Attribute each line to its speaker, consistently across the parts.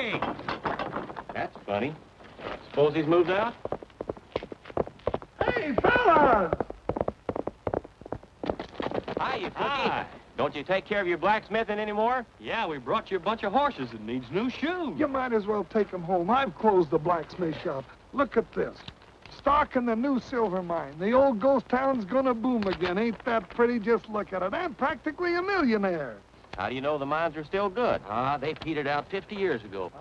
Speaker 1: Hey! That's funny. Suppose he's moved out?
Speaker 2: Hey, fellas!
Speaker 1: Hi, you cookie. Hi. Don't you take care of your blacksmithing anymore?
Speaker 3: Yeah, we brought you a bunch of horses that needs new shoes.
Speaker 2: You might as well take them home. I've closed the blacksmith shop. Look at this. Stock in the new silver mine. The old ghost town's gonna boom again. Ain't that pretty? Just look at it. I'm practically a millionaire.
Speaker 1: How do you know the mines are still good?
Speaker 3: They petered out 50 years ago.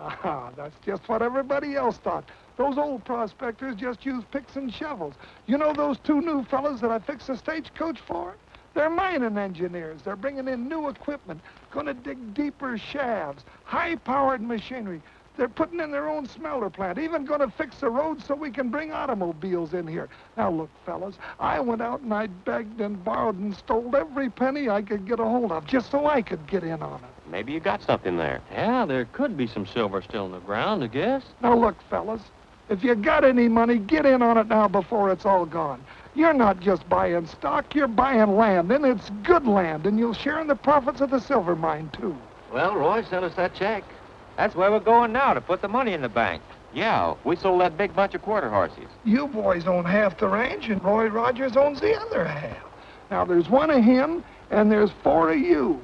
Speaker 2: That's just what everybody else thought. Those old prospectors just used picks and shovels. You know those two new fellas that I fixed the stagecoach for? They're mining engineers. They're bringing in new equipment, gonna dig deeper shafts, high-powered machinery. They're putting in their own smelter plant, even gonna fix the roads so we can bring automobiles in here. Now look, fellas, I went out and I begged and borrowed and stole every penny I could get a hold of just so I could get in on it.
Speaker 1: Maybe you got something there.
Speaker 3: Yeah, there could be some silver still in the ground, I guess.
Speaker 2: Now look, fellas, if you got any money, get in on it now before it's all gone. You're not just buying stock, you're buying land, and it's good land, and you'll share in the profits of the silver mine, too.
Speaker 3: Well, Roy, send us that check. That's where we're going now, to put the money in the bank.
Speaker 1: Yeah, we sold that big bunch of quarter horses.
Speaker 2: You boys own half the ranch, and Roy Rogers owns the other half. Now, there's one of him, and there's 4 of you.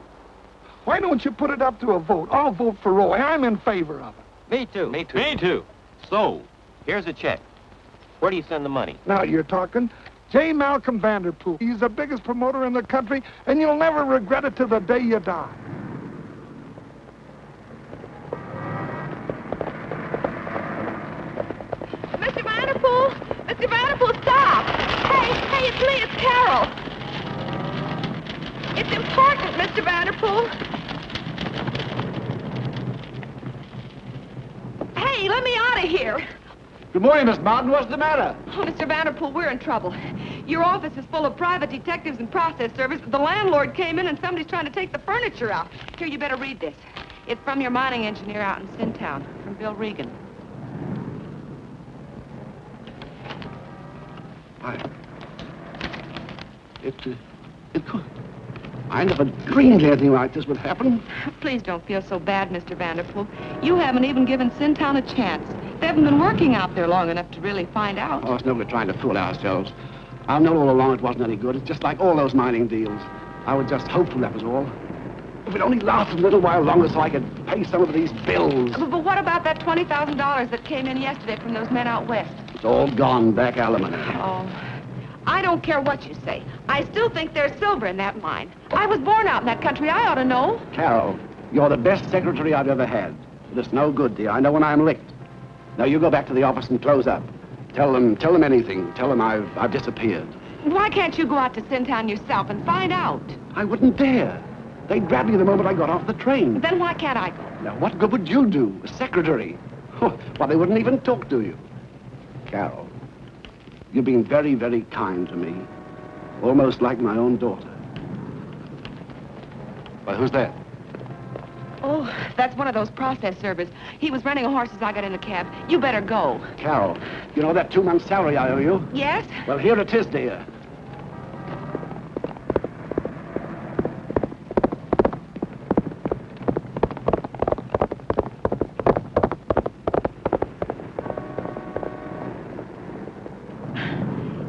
Speaker 2: Why don't you put it up to a vote? I'll vote for Roy. I'm in favor of it.
Speaker 3: Me too.
Speaker 1: Me too.
Speaker 3: Me too.
Speaker 1: So, here's a check. Where do you send the money?
Speaker 2: Now you're talking. J. Malcolm Vanderpool. He's the biggest promoter in the country, and you'll never regret it till the day you die.
Speaker 4: Mr. Vanderpool! Mr. Vanderpool, stop! Hey, it's me, it's Carol. It's important, Mr. Vanderpool. Hey, let me out of here.
Speaker 5: Good morning, Miss Martin. What's the matter?
Speaker 4: Oh, Mr. Vanderpool, we're in trouble. Your office is full of private detectives and process servers. The landlord came in and somebody's trying to take the furniture out. Here, you better read this. It's from your mining engineer out in Sintown, from Bill Regan.
Speaker 5: It could. I never dreamed anything like this would happen.
Speaker 4: Please don't feel so bad, Mr. Vanderpool. You haven't even given Sintown a chance. They haven't been working out there long enough to really find out.
Speaker 5: Oh, it's no good trying to fool ourselves. I've known all along it wasn't any good. It's just like all those mining deals. I was just hopeful, that was all. If it only lasted a little while longer so I could pay some of these bills.
Speaker 4: But what about that $20,000 that came in yesterday from those men out west?
Speaker 5: It's all gone, back alimony.
Speaker 4: Oh, I don't care what you say. I still think there's silver in that mine. I was born out in that country. I ought to know.
Speaker 5: Carol, you're the best secretary I've ever had. But it's no good, dear. I know when I'm licked. Now, you go back to the office and close up. Tell them anything. Tell them I've disappeared.
Speaker 4: Why can't you go out to Sintown yourself and find out?
Speaker 5: I wouldn't dare. They'd grab me the moment I got off the train.
Speaker 4: Then why can't I go?
Speaker 5: Now, what good would you do? A secretary? Why, they wouldn't even talk to you. Carol, you've been very, very kind to me. Almost like my own daughter. Why, who's that?
Speaker 4: Oh, that's one of those process servers. He was running a horse as I got in the cab. You better go.
Speaker 5: Carol, you know that 2 months' salary I owe you?
Speaker 4: Yes?
Speaker 5: Well, here it is, dear.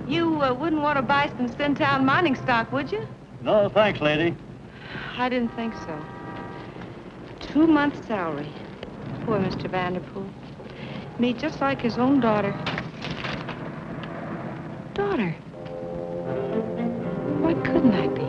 Speaker 4: You wouldn't want to buy some Sintown mining stock, would you?
Speaker 3: No, thanks, lady.
Speaker 4: I didn't think so. 2 months' salary. Poor Mr. Vanderpool. Me just like his own daughter. Daughter? Why couldn't I be?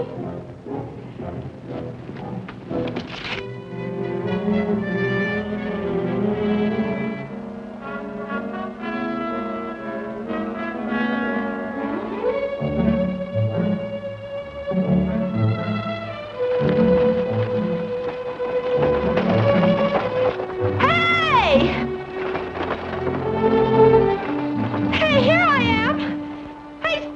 Speaker 4: Hey, here I am! Hey,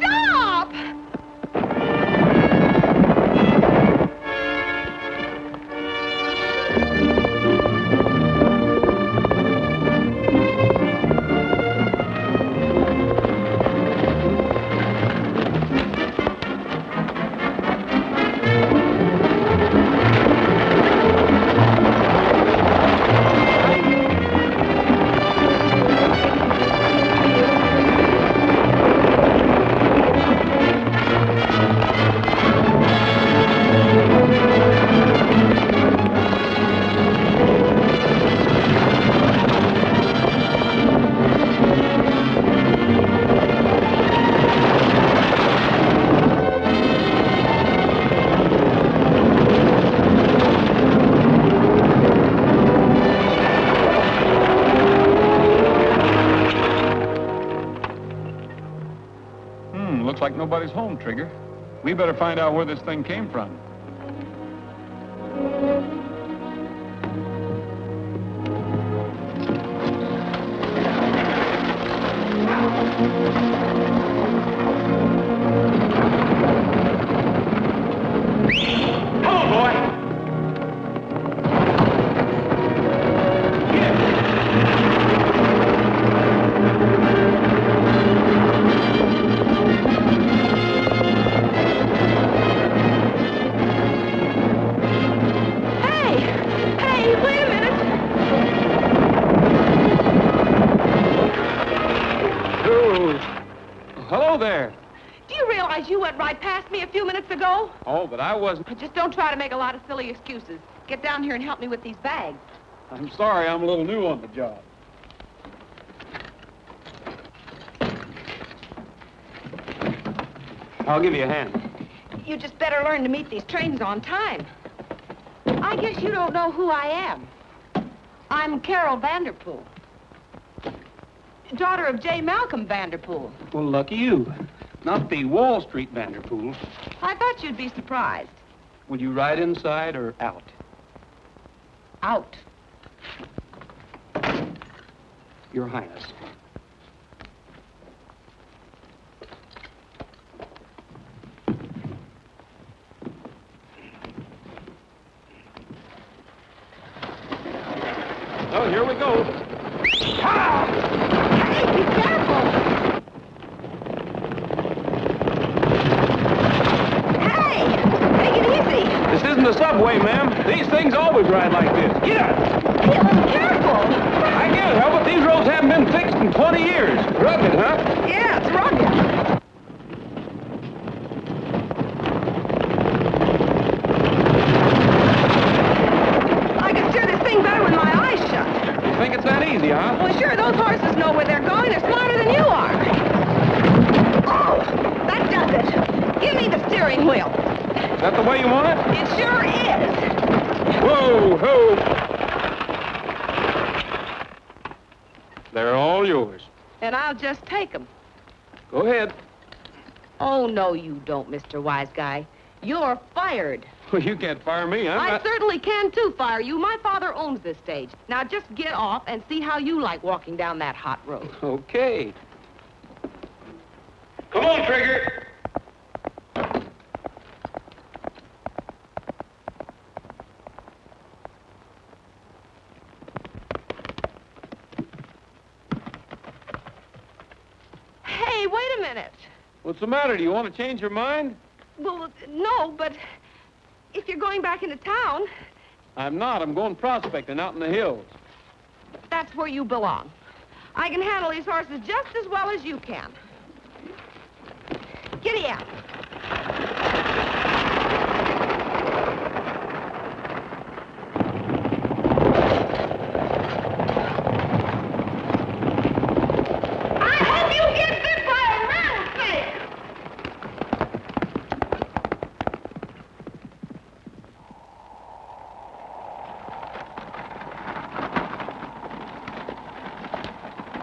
Speaker 6: looks like nobody's home, Trigger. We better find out where this thing came from. Oh, but I wasn't.
Speaker 4: Just don't try to make a lot of silly excuses. Get down here and help me with these bags.
Speaker 6: I'm sorry, I'm a little new on the job.
Speaker 3: I'll give you a hand.
Speaker 4: You just better learn to meet these trains on time. I guess you don't know who I am. I'm Carol Vanderpool, daughter of J. Malcolm Vanderpool.
Speaker 7: Well, lucky you. Not the Wall Street Vanderpool.
Speaker 4: I thought you'd be surprised.
Speaker 7: Would you ride inside or out?
Speaker 4: Out.
Speaker 7: Your Highness.
Speaker 6: Oh, here we go.
Speaker 4: Hey, be careful!
Speaker 6: This isn't the subway, ma'am. These things always ride like this. Get up!
Speaker 4: Hey, a little careful!
Speaker 6: I can't help it. These roads haven't been fixed in 20 years. Rugged, huh?
Speaker 4: Yeah, it's rugged. I can steer this thing better with my eyes shut.
Speaker 6: You think it's that easy, huh?
Speaker 4: Well, sure, those horses know where they're going. They're smarter than you are. Oh, that does it. Give me the steering wheel.
Speaker 6: Is that the way you want it?
Speaker 4: It sure is.
Speaker 6: Whoa, ho! They're all yours.
Speaker 4: And I'll just take them.
Speaker 6: Go ahead.
Speaker 4: Oh, no, you don't, Mr. Wise Guy. You're fired.
Speaker 6: Well, you can't fire me.
Speaker 4: I certainly can, too, fire you. My father owns this stage. Now, just get off and see how you like walking down that hot road.
Speaker 6: Okay. Come on, Trigger.
Speaker 4: Hey, wait a minute.
Speaker 6: What's the matter? Do you want to change your mind?
Speaker 4: Well, no, but if you're going back into town,
Speaker 6: I'm not. I'm going prospecting out in the hills.
Speaker 4: that's where you belong. I can handle these horses just as well as you can. Giddy up. I hope you get bit by a rattlesnake!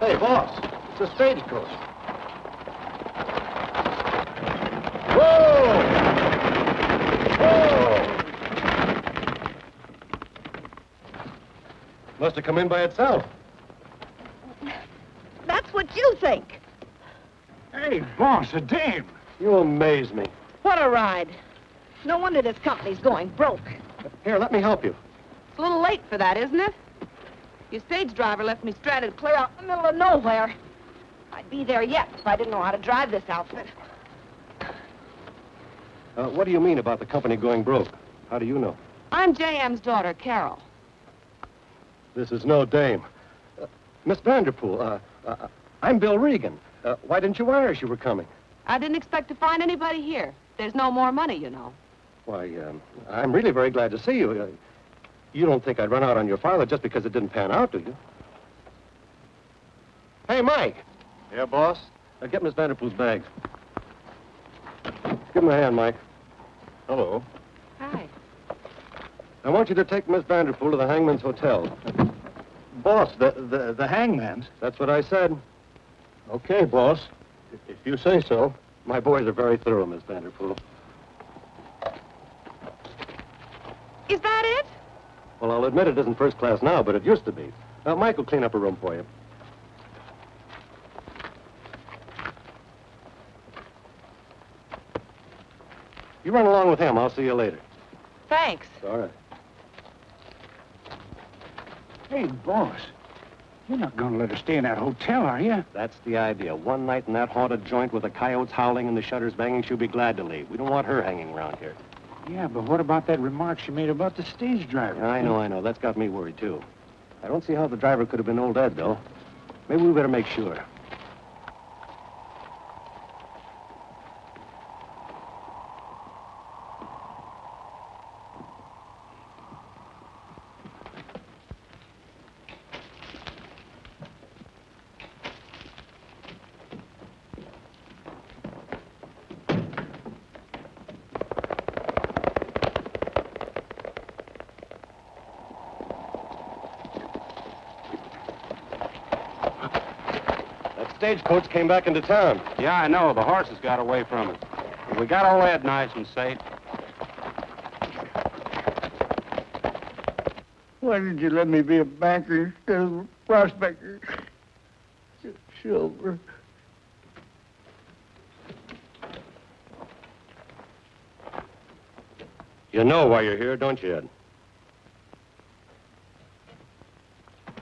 Speaker 5: Hey, boss, it's a stagecoach. Whoa! Whoa! Must have come in by itself.
Speaker 4: That's what you think.
Speaker 2: Hey, boss, a dame.
Speaker 5: You amaze me.
Speaker 4: What a ride. No wonder this company's going broke.
Speaker 5: Here, let me help you.
Speaker 4: It's a little late for that, isn't it? Your stage driver left me stranded clear out in the middle of nowhere. I'd be there yet if I didn't know how to drive this outfit.
Speaker 5: What do you mean about the company going broke? How do you know?
Speaker 4: I'm J.M.'s daughter, Carol.
Speaker 5: This is no dame. Miss Vanderpool, I'm Bill Regan. Why didn't you wire us you were coming?
Speaker 4: I didn't expect to find anybody here. There's no more money, you know.
Speaker 5: Why, I'm really very glad to see you. You don't think I'd run out on your father just because it didn't pan out, do you? Hey, Mike.
Speaker 8: Yeah, boss?
Speaker 5: Get Miss Vanderpool's bags. Give him a hand, Mike.
Speaker 8: Hello.
Speaker 4: Hi.
Speaker 5: I want you to take Miss Vanderpool to the Hangman's Hotel.
Speaker 8: Boss, the hangman's?
Speaker 5: That's what I said.
Speaker 8: Okay, boss. If you say so. My boys are very thorough, Miss Vanderpool.
Speaker 4: Is that it?
Speaker 8: Well, I'll admit it isn't first class now, but it used to be. Mike will clean up a room for you. You run along with him. I'll see you later.
Speaker 4: Thanks.
Speaker 8: All right.
Speaker 7: Hey, boss. You're not going to let her stay in that hotel, are you?
Speaker 8: That's the idea. One night in that haunted joint with the coyotes howling and the shutters banging, she'll be glad to leave. We don't want her hanging around here.
Speaker 7: Yeah, but what about that remark she made about the stage driver?
Speaker 8: I know. That's got me worried, too. I don't see how the driver could have been old Ed, though. Maybe we better make sure. Stagecoach came back into town.
Speaker 6: Yeah, I know. The horses got away from us. But we got all that nice and safe.
Speaker 2: Why did you let me be a banker instead of a prospector? Silver.
Speaker 8: You know why you're here, don't you, Ed?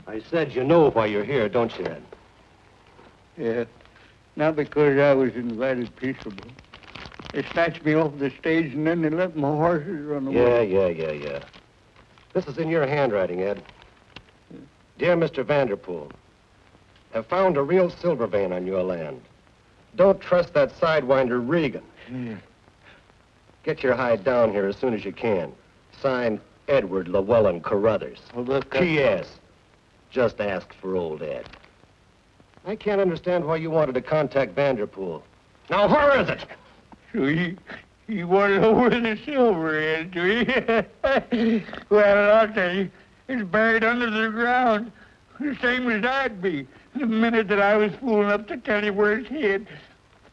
Speaker 8: I said you know why you're here, don't you, Ed?
Speaker 2: Yeah, not because I was invited peaceable. They snatched me off the stage and then they let my horses run away.
Speaker 8: Yeah. This is in your handwriting, Ed. Dear Mr. Vanderpool, have found a real silver vein on your land. Don't trust that sidewinder Regan.
Speaker 2: Yeah.
Speaker 8: Get your hide down here as soon as you can. Signed, Edward Llewellyn Carruthers.
Speaker 2: Well, look,
Speaker 8: P.S. Just ask for old Ed. I can't understand why you wanted to contact Vanderpool. Now, where is it?
Speaker 2: So he wanted over the silver, Ed, do he? Well, I'll tell you, it's buried under the ground, the same as I'd be, the minute that I was fool enough to tell you where it's hid.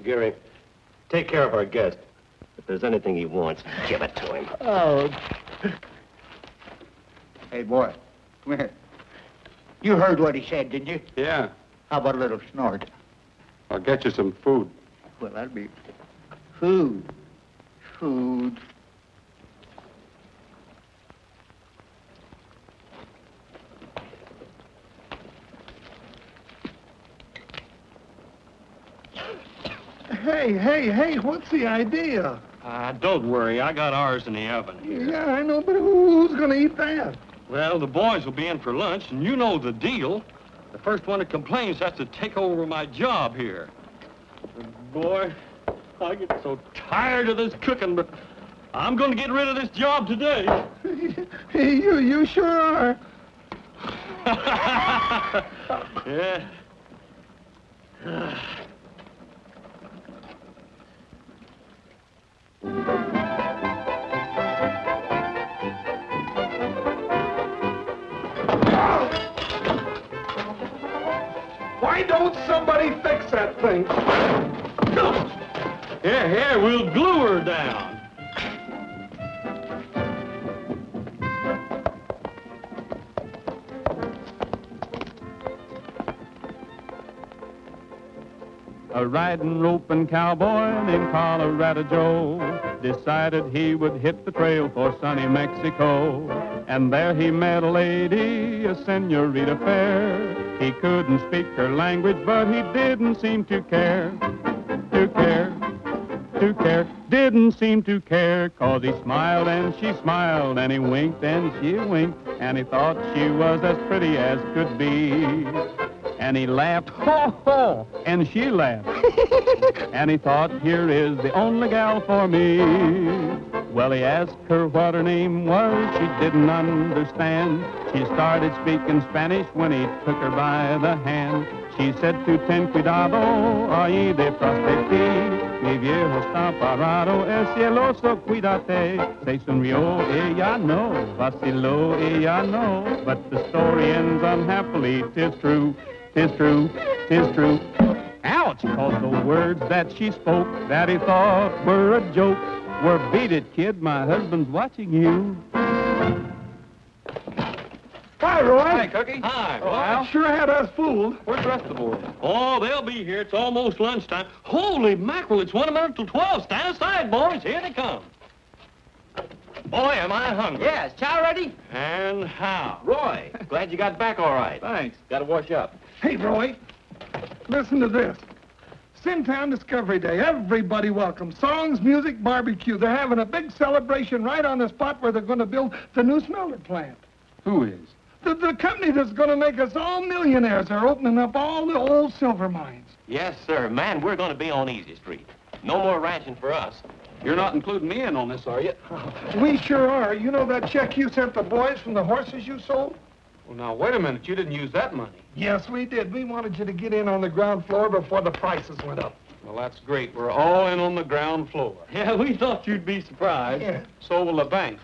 Speaker 8: Gary, take care of our guest. If there's anything he wants, give it to him.
Speaker 2: Oh.
Speaker 9: Hey, boy, come here. You heard what he said, didn't you?
Speaker 6: Yeah.
Speaker 9: How about a little snort?
Speaker 6: I'll get you some food.
Speaker 9: Well, that'd be food. Food.
Speaker 2: Hey, what's the idea?
Speaker 10: Don't worry, I got ours in the oven here.
Speaker 2: Yeah, I know, but who's gonna eat that?
Speaker 10: Well, the boys will be in for lunch, and you know the deal. The first one that complains has to take over my job here. And boy, I get so tired of this cooking, but I'm going to get rid of this job today.
Speaker 2: You sure are.
Speaker 10: Yeah.
Speaker 2: Why don't somebody fix that thing?
Speaker 10: Here, we'll glue her down.
Speaker 11: A riding, roping cowboy named Colorado Joe decided he would hit the trail for sunny Mexico. And there he met a lady, a senorita fair. He couldn't speak her language, but he didn't seem to care. Didn't seem to care, 'cause he smiled and she smiled, and he winked and she winked, and he thought she was as pretty as could be. And he laughed, ho, ho, and she laughed. And he thought, here is the only gal for me. Well, he asked her what her name was. She didn't understand. She started speaking Spanish when he took her by the hand. She said to ten cuidado, ahí de prospecti. Mi viejo está parado, el cieloso, cuídate. Se sonrió, ella no, vaciló, ella no. But the story ends unhappily, 'tis true, 'tis true, 'tis true. Ouch! much, 'cause the words that she spoke that he thought were a joke were, "Beat it, kid, my husband's watching you."
Speaker 2: Hi, Roy.
Speaker 10: Hi, Cookie. Hi,
Speaker 2: I sure had us fooled.
Speaker 10: Where's the rest of the boys? Oh, they'll be here. It's almost lunchtime. Holy mackerel, it's 1 minute till 12. Stand aside, boys. Here they come. Boy, am I hungry.
Speaker 3: Yeah, is chow ready?
Speaker 10: And how?
Speaker 1: Roy, glad you got back all right.
Speaker 10: Thanks.
Speaker 1: Got to wash up.
Speaker 2: Hey, Roy, listen to this. Sintown Discovery Day. Everybody welcome. Songs, music, barbecue. They're having a big celebration right on the spot where they're going to build the new smelter plant.
Speaker 10: Who is?
Speaker 2: The company that's going to make us all millionaires. They're opening up all the old silver mines.
Speaker 1: Yes, sir. Man, we're going to be on Easy Street. No more ranching for us.
Speaker 10: You're not including me in on this, are you?
Speaker 2: We sure are. You know that check you sent the boys from the horses you sold?
Speaker 10: Well, now, wait a minute. You didn't use that money.
Speaker 2: Yes, we did. We wanted you to get in on the ground floor before the prices went up.
Speaker 10: Well, that's great. We're all in on the ground floor. Yeah, we thought you'd be surprised.
Speaker 2: Yeah.
Speaker 10: So will the bank.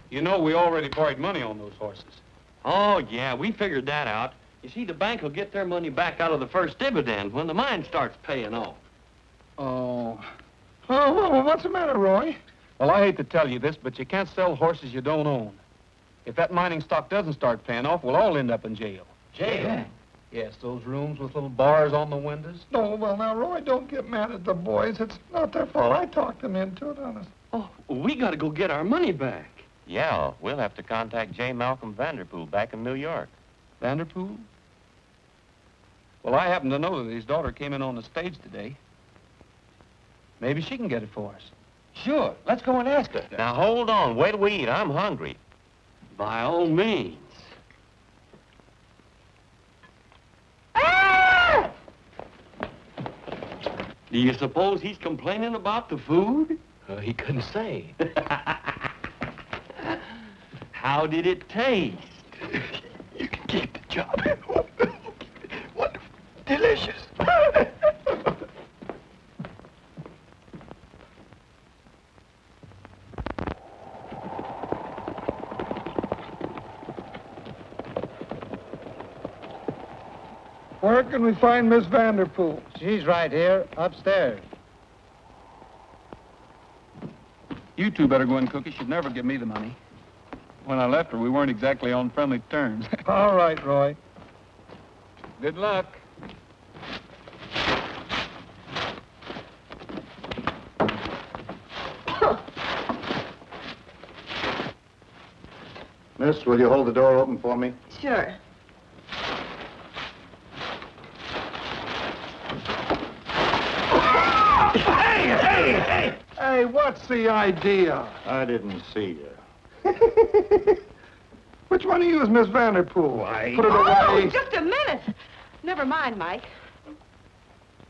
Speaker 10: You know, we already borrowed money on those horses. Oh, yeah, we figured that out. You see, the bank will get their money back out of the first dividend when the mine starts paying off.
Speaker 2: Oh. Oh, well, what's the matter, Roy?
Speaker 10: Well, I hate to tell you this, but you can't sell horses you don't own. If that mining stock doesn't start paying off, we'll all end up in jail.
Speaker 1: Jail?
Speaker 10: Yes, those rooms with little bars on the windows.
Speaker 2: No, well, now, Roy, don't get mad at the boys. It's not their fault. I talked them into it, honest.
Speaker 10: Oh, we got to go get our money back.
Speaker 1: Yeah, we'll have to contact J. Malcolm Vanderpool back in New York.
Speaker 10: Vanderpool? Well, I happen to know that his daughter came in on the stage today. Maybe she can get it for us.
Speaker 1: Sure. Let's go and ask her. Now, hold on. Wait till we eat. I'm hungry.
Speaker 10: By all means.
Speaker 4: Ah!
Speaker 10: Do you suppose he's complaining about the food?
Speaker 1: He couldn't say.
Speaker 10: How did it taste?
Speaker 2: You can keep the job. Wonderful. Delicious. Where can we find Miss Vanderpool?
Speaker 3: She's right here, upstairs.
Speaker 11: You two better go in, Cookie. She'd never give me the money. When I left her, we weren't exactly on friendly terms.
Speaker 2: All right, Roy.
Speaker 11: Good luck.
Speaker 12: Miss, will you hold the door open for me?
Speaker 4: Sure.
Speaker 2: Hey, what's the idea?
Speaker 12: I didn't see you.
Speaker 2: Which one of you is Miss Vanderpool?
Speaker 12: Why?
Speaker 2: Put it
Speaker 4: Oh,
Speaker 2: away.
Speaker 4: just a minute. Never mind, Mike.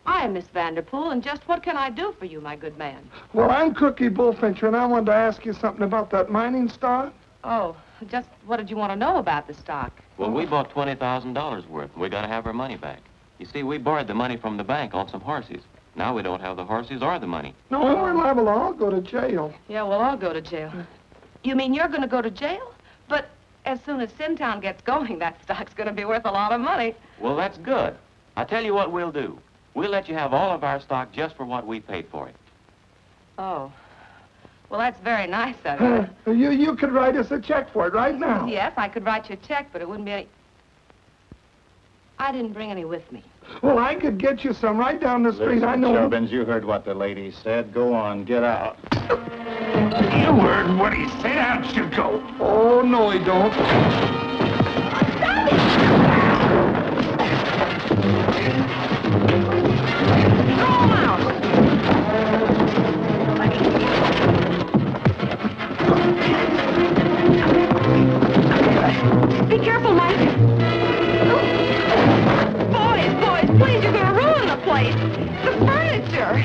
Speaker 4: I am Miss Vanderpool, and just what can I do for you, my good man?
Speaker 2: Well, I'm Cookie Bullfincher, and I wanted to ask you something about that mining stock.
Speaker 4: Oh, just what did you want to know about the stock?
Speaker 1: Well, we bought $20,000 worth, and we got to have our money back. You see, we borrowed the money from the bank on some horses. Now we don't have the horses or the money.
Speaker 2: No, we're liable to all go to jail.
Speaker 4: Yeah, we'll all go to jail. You mean you're going to go to jail? But as soon as Sintown gets going, that stock's going to be worth a lot of money.
Speaker 1: Well, that's good. I tell you what we'll do. We'll let you have all of our stock just for what we paid for it.
Speaker 4: Oh. Well, that's very nice of you.
Speaker 2: You could write us a check for it right now.
Speaker 4: Yes, I could write you a check, but it wouldn't be any... I didn't bring any with me.
Speaker 2: Well, I could get you some right down the street.
Speaker 12: Listen,
Speaker 2: I know.
Speaker 12: Chubbins, you heard what the lady said. Go on, get out.
Speaker 7: You heard what he said. Out you go.
Speaker 2: Oh, no, he don't.
Speaker 4: Throw him out! Be careful, Mike. Boys, please, you're going to ruin the place. The furniture.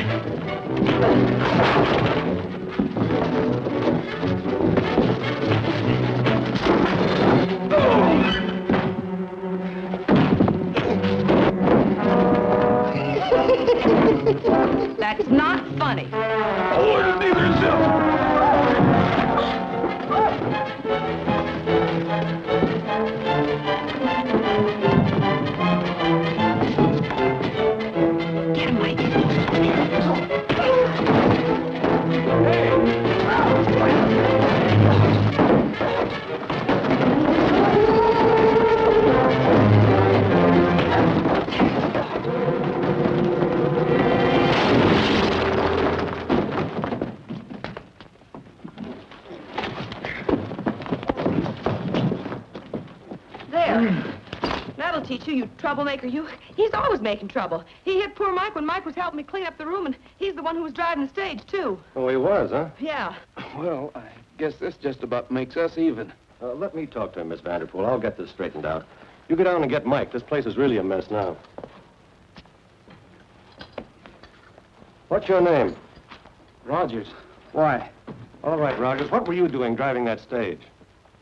Speaker 4: That's not funny.
Speaker 7: Oh, neither is
Speaker 4: Get him, Mike. beat you, you troublemaker, you. He's always making trouble. He hit poor Mike when Mike was helping me clean up the room, and he's the one who was driving the stage, too.
Speaker 8: Oh, he was, huh?
Speaker 4: Yeah.
Speaker 6: Well, I guess this just about makes us even.
Speaker 8: Let me talk to him, Miss Vanderpool. I'll get this straightened out. You go down and get Mike. This place is really a mess now. What's your name?
Speaker 6: Rogers. Why?
Speaker 8: All right, Rogers. What were you doing driving that stage?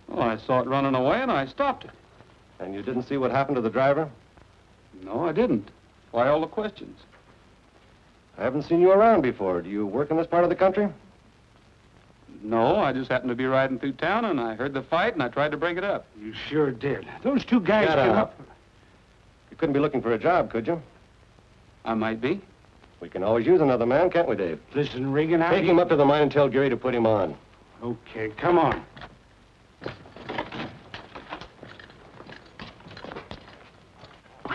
Speaker 6: Well, I saw it running away, and I stopped it.
Speaker 8: And you didn't see what happened to the driver?
Speaker 6: No, I didn't. Why all the questions?
Speaker 8: I haven't seen you around before. Do you work in this part of the country?
Speaker 6: No, I just happened to be riding through town, and I heard the fight, and I tried to break it up.
Speaker 7: You sure did. Those two guys
Speaker 8: Shut
Speaker 7: came
Speaker 8: up. You couldn't be looking for a job, could you?
Speaker 6: I might be.
Speaker 8: We can always use another man, can't we, Dave?
Speaker 7: Listen, Regan,
Speaker 8: Take him up to the mine and tell Gary to put him on.
Speaker 7: Okay, come on.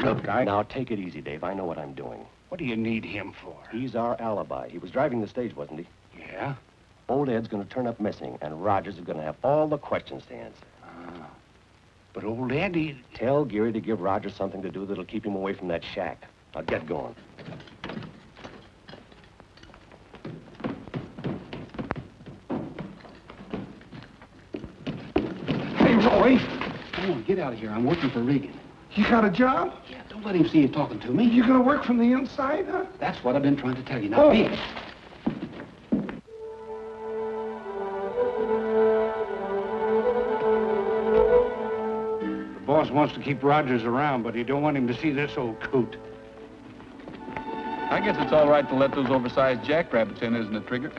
Speaker 8: Look, now take it easy, Dave. I know what I'm doing.
Speaker 7: What do you need him for?
Speaker 8: He's our alibi. He was driving the stage, wasn't he?
Speaker 7: Yeah?
Speaker 8: Old Ed's going to turn up missing, and Rogers is going to have all the questions to answer.
Speaker 7: But old Ed, he...
Speaker 8: Tell Gary to give Rogers something to do that'll keep him away from that shack. Now, get going.
Speaker 7: Hey, Roy! Come on, get out of here. I'm working for Regan.
Speaker 2: You got a job?
Speaker 7: Yeah, don't let him see you talking to me.
Speaker 2: You gonna work from the inside, huh?
Speaker 7: That's what I've been trying to tell you. Now, be it. The boss wants to keep Rogers around, but he don't want him to see this old coot.
Speaker 11: I guess it's all right to let those oversized jackrabbits in, isn't it, Trigger?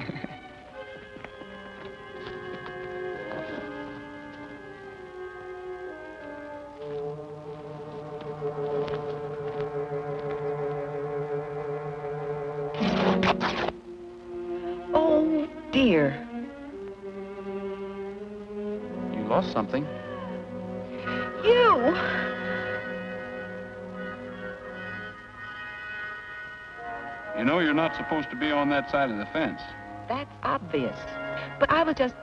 Speaker 4: Oh, dear.
Speaker 11: You lost something.
Speaker 4: You!
Speaker 11: You know you're not supposed to be on that side of the fence.
Speaker 4: That's obvious. But I was just...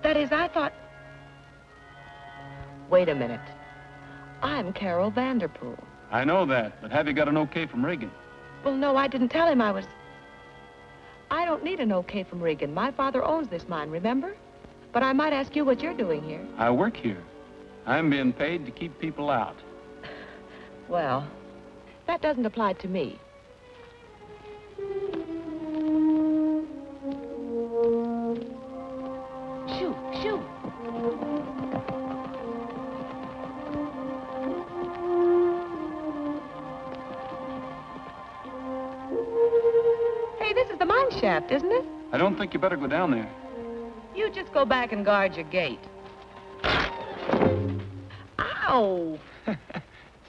Speaker 4: That is, I thought... Wait a minute. I'm Carol Vanderpool.
Speaker 11: I know that, but have you got an okay from Regan?
Speaker 4: Well, no, I didn't tell him I was... I don't need an okay from Regan. My father owns this mine, remember? But I might ask you what you're doing here.
Speaker 11: I work here. I'm being paid to keep people out.
Speaker 4: Well, that doesn't apply to me. Shoo, shoo. Hey, this is the mine shaft, isn't it?
Speaker 11: I don't think you better go down there.
Speaker 4: You just go back and guard your gate. Ow!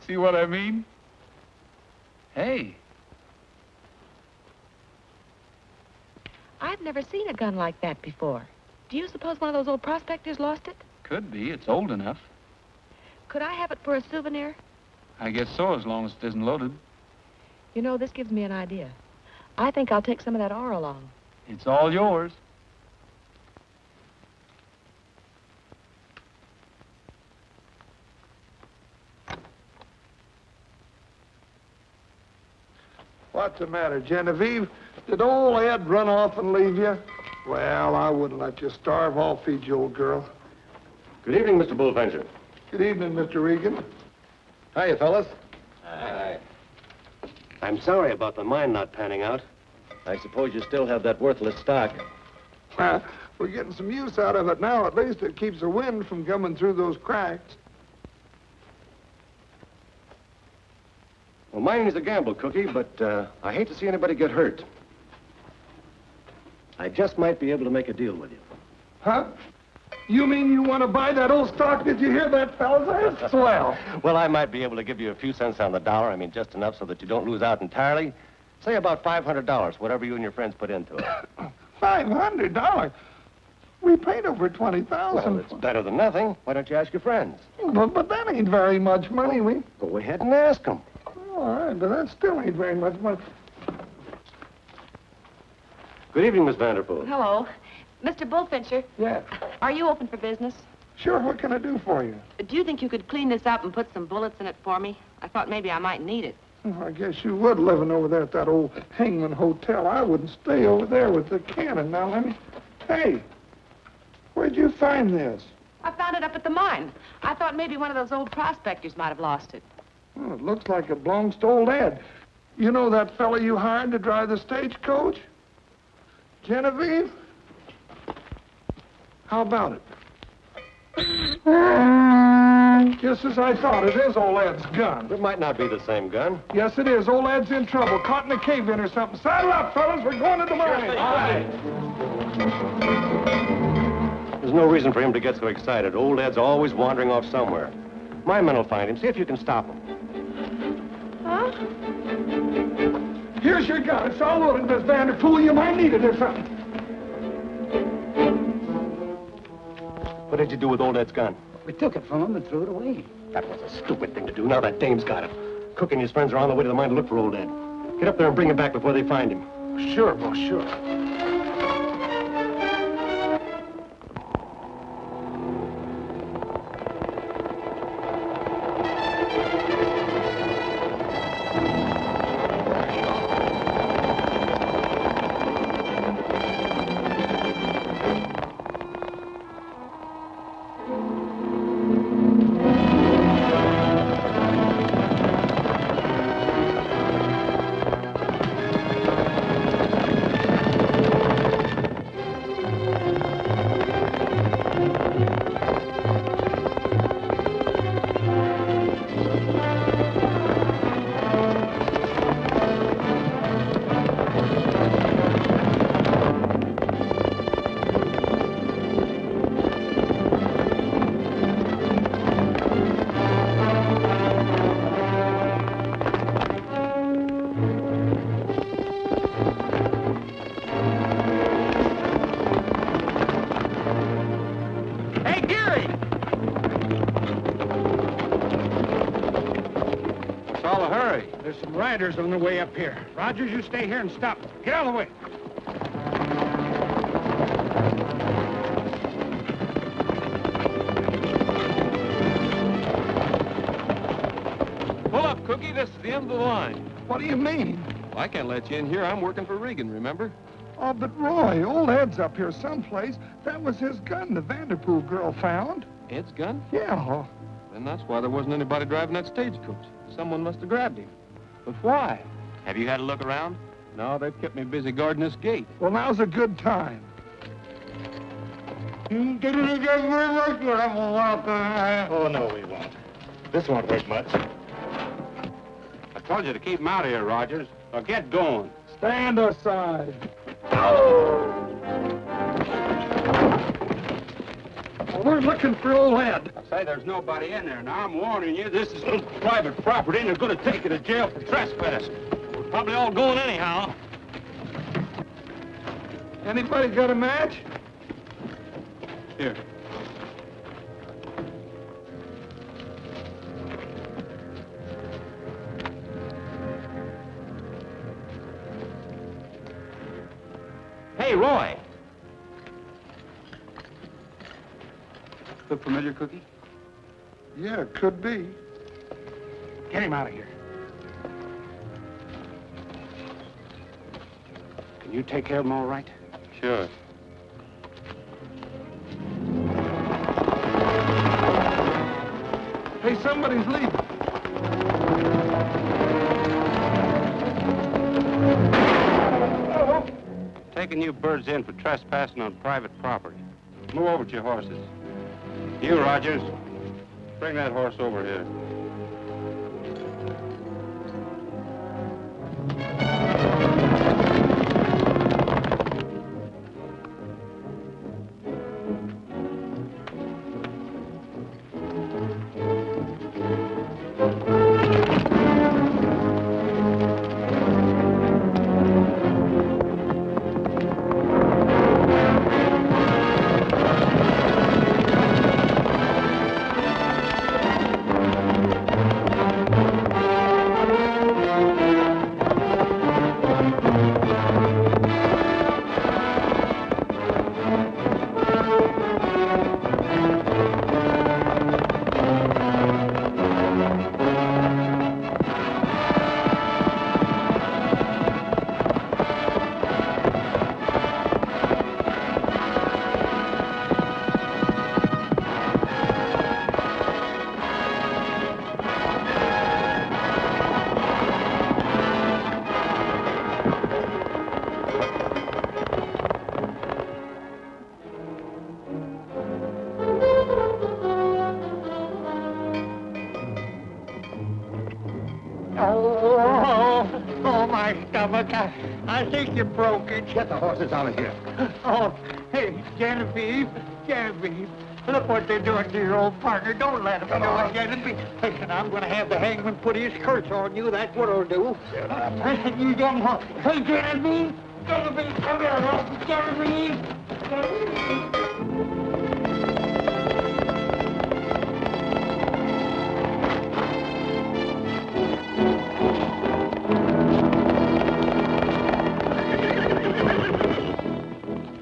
Speaker 11: See what I mean? Hey.
Speaker 4: I've never seen a gun like that before. Do you suppose one of those old prospectors lost it?
Speaker 11: Could be. It's old enough.
Speaker 4: Could I have it for a souvenir?
Speaker 11: I guess so, as long as it isn't loaded.
Speaker 4: You know, this gives me an idea. I think I'll take some of that ore along.
Speaker 11: It's all yours.
Speaker 2: What's the matter, Genevieve? Did old Ed run off and leave you? Well, I wouldn't let you starve. I'll feed you, old girl.
Speaker 8: Good evening, Mr. Bullfincher.
Speaker 2: Good evening, Mr. Regan.
Speaker 8: Hiya, fellas. Hi. I'm sorry about the mine not panning out. I suppose you still have that worthless stock.
Speaker 2: We're getting some use out of it now. At least it keeps the wind from coming through those cracks.
Speaker 8: Well, mining's a gamble, Cookie, but I hate to see anybody get hurt. I just might be able to make a deal with you.
Speaker 2: Huh? You mean you want to buy that old stock? Did you hear that, fellas? That's swell.
Speaker 8: Well, I might be able to give you a few cents on the dollar. I mean, just enough so that you don't lose out entirely. Say about $500, whatever you and your friends put into it.
Speaker 2: $500? We paid over $20,000.
Speaker 8: Well, it's better than nothing. Why don't you ask your friends?
Speaker 2: But that ain't very much money.
Speaker 8: Go ahead and ask them.
Speaker 2: All right, but that still ain't very much money.
Speaker 8: Good evening, Miss Vanderpool.
Speaker 4: Hello. Mr. Bullfincher.
Speaker 2: Yeah.
Speaker 4: Are you open for business?
Speaker 2: Sure, what can I do for you?
Speaker 4: Do you think you could clean this up and put some bullets in it for me? I thought maybe I might need it.
Speaker 2: Oh, I guess you would living over there at that old Hangman Hotel. I wouldn't stay over there with the cannon. Now, let me... Hey, where'd you find this?
Speaker 4: I found it up at the mine. I thought maybe one of those old prospectors might have lost it.
Speaker 2: Oh, it looks like it belongs to old Ed. You know that fella you hired to drive the stagecoach? Genevieve? How about it? Just as I thought, it is old Ed's gun.
Speaker 8: It might not be the same gun.
Speaker 2: Yes, it is. Old Ed's in trouble, caught in a cave-in or something. Saddle up, fellas. We're going to the mine.
Speaker 8: All right. There's no reason for him to get so excited. Old Ed's always wandering off somewhere. My men will find him. See if you can stop him.
Speaker 4: Huh?
Speaker 2: Here's your gun. It's all loaded, Miss Vanderpool. You might need it or something.
Speaker 8: What did you do with old Ed's gun?
Speaker 5: We took it from him and threw it away.
Speaker 8: That was a stupid thing to do. Now that dame's got it. Cook and his friends are on the way to the mine to look for old Ed. Get up there and bring him back before they find him.
Speaker 5: Sure, boss, sure.
Speaker 7: Riders on the way up here. Rogers, you stay here and stop them. Get out of the way.
Speaker 10: Pull up, Cookie. This is the end of the line.
Speaker 2: What do you mean?
Speaker 10: Well, I can't let you in here. I'm working for Regan, remember?
Speaker 2: Oh, but Roy, old Ed's up here someplace. That was his gun the Vanderpool girl found.
Speaker 10: Ed's gun?
Speaker 2: Yeah.
Speaker 10: Then that's why there wasn't anybody driving that stagecoach. Someone must have grabbed him. But why?
Speaker 1: Have you had a look around?
Speaker 10: No, they've kept me busy guarding this gate.
Speaker 2: Well, now's a good time.
Speaker 12: Oh, no, we won't. This won't hurt much.
Speaker 7: I told you to keep him out of here, Rogers. Now get going.
Speaker 2: Stand aside. Well, we're looking for old Ed.
Speaker 7: I say there's nobody in there. Now, I'm warning you, this is private property, and they're going to take you to jail for trespassing.
Speaker 10: We're probably all going anyhow.
Speaker 2: Anybody got a match?
Speaker 10: Here.
Speaker 1: Hey, Roy.
Speaker 6: Look familiar, Cookie?
Speaker 2: Yeah, it could be.
Speaker 7: Get him out of here. Can you take care of him all right?
Speaker 10: Sure.
Speaker 2: Hey, somebody's leaving.
Speaker 7: Taking you birds in for trespassing on private property. Move over to your horses. You, Rogers, bring that horse over here.
Speaker 9: Buck, I think you broke it.
Speaker 5: Get the horses out of here.
Speaker 9: Oh, hey, Genevieve, Genevieve. Look what they're doing to your old partner. Don't let them do it, Genevieve. Listen, I'm going to have the hangman put his curse on you. That's what I'll do. You don't want... Hey, Genevieve! Genevieve, come here, Genevieve!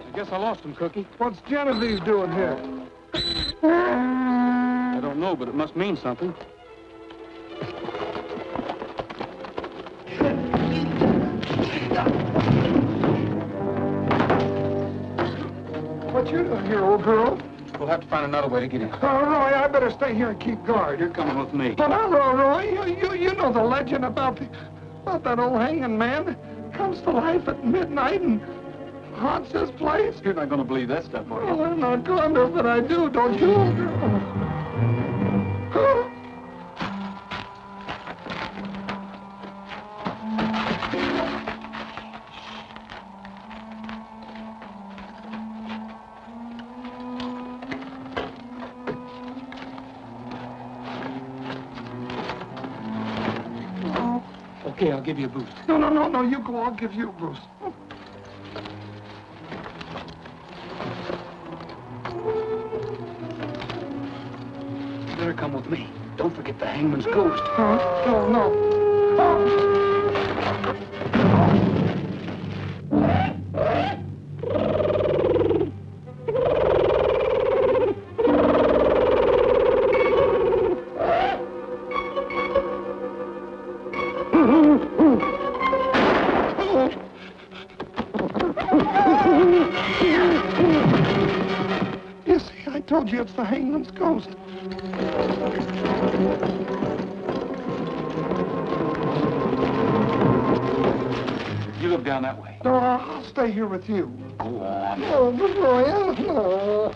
Speaker 6: I guess I lost him, Cookie.
Speaker 2: What's Genevieve doing here?
Speaker 6: I don't know, but it must mean something.
Speaker 2: What you doing here, old girl?
Speaker 6: We'll have to find another way to get in.
Speaker 2: Roy, I better stay here and keep guard.
Speaker 6: You're coming with me.
Speaker 2: But now, Roy, you know the legend about that old hanging man comes to life at midnight and haunts this place?
Speaker 6: You're not going to believe that stuff, are you?
Speaker 2: Well, I'm not going to, but I do, don't you, old girl?
Speaker 6: Okay, I'll give you a boost.
Speaker 2: No, you go. I'll give you a boost.
Speaker 5: You better come with me. Don't forget the hangman's ghost.
Speaker 2: No. You see, I told you it's the hangman's ghost.
Speaker 6: You look down that way.
Speaker 2: No, I'll stay here with you.
Speaker 6: Go on.
Speaker 2: Oh, Roy, no.